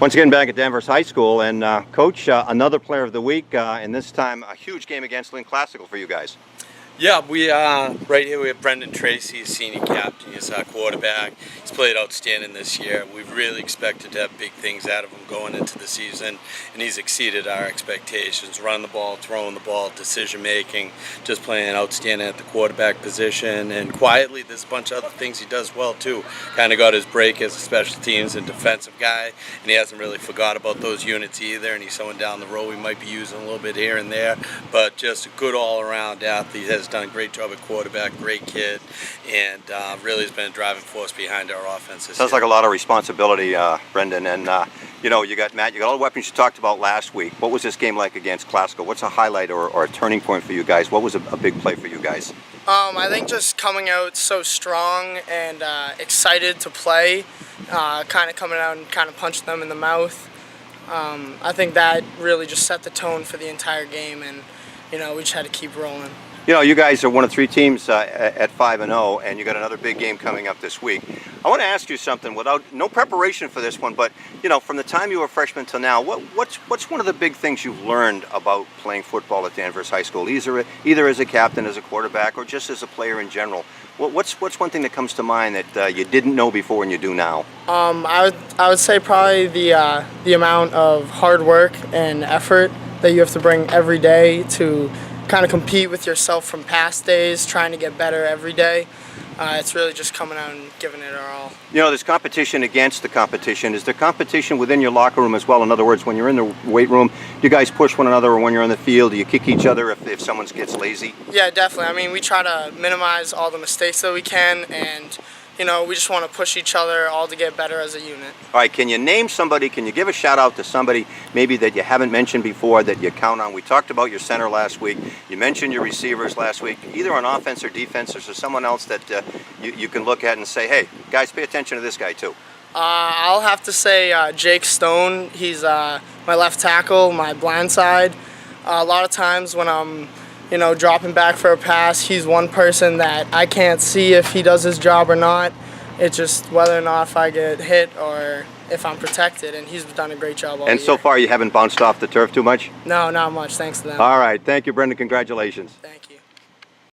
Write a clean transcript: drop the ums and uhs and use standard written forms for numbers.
Once again, back at Danvers High School, and Coach, another Player of the Week, and this time a huge game against Lynn Classical for you guys. Yeah, we right here we have Brendan Treacy, senior captain. He's our quarterback. He's played outstanding this year. We really expected to have big things out of him going into the season, and he's exceeded our expectations. Running the ball, throwing the ball, decision making, just playing outstanding at the quarterback position. And quietly, there's a bunch of other things he does well too. Kind of got his break as a special teams and defensive guy, and he hasn't really forgot about those units either. And he's someone down the road we might be using a little bit here and there, but just a good all-around athlete. Has done a great job at quarterback, great kid, and really has been a driving force behind our offense this Sounds year. like a lot of responsibility, Brendan, and you know, you got Matt, you got all the weapons you talked about last week. What was this game like against Classical? What's a highlight or a turning point for you guys? What was a big play for you guys? I think just coming out so strong and excited to play, kind of coming out and kind of punching them in the mouth. I think that really just set the tone for the entire game, and you know, we just had to keep rolling. You know, you guys are one of 3 teams at 5-0, and you got another big game coming up this week. I want to ask you something without no preparation for this one, but you know, from the time you were a freshman till now, what's one of the big things you've learned about playing football at Danvers High School, either as a captain, as a quarterback, or just as a player in general? What's one thing that comes to mind that you didn't know before and you do now? I would say probably the amount of hard work and effort that you have to bring every day to kind of compete with yourself from past days, trying to get better every day. It's really just coming out and giving it our all. You know, there's competition against the competition. Is there competition within your locker room as well? In other words, when you're in the weight room, do you guys push one another, or when you're on the field, do you kick each other if someone gets lazy? Yeah, definitely. I mean, we try to minimize all the mistakes that we can, and you know, we just want to push each other all to get better as a unit. All right, can you name somebody, can you give a shout out to somebody maybe that you haven't mentioned before that you count on? We talked about your center last week. You mentioned your receivers last week, either on offense or defense. Is there someone else that you can look at and say, hey, guys, pay attention to this guy too? I'll have to say Jake Stone. He's my left tackle, my blind side. A lot of times when I'm dropping back for a pass, he's one person that I can't see if he does his job or not. It's just whether or not if I get hit or if I'm protected, and he's done a great job all And year. so far you haven't bounced off the turf too much? No, not much, thanks to them. All right, thank you, Brendan. Congratulations. Thank you.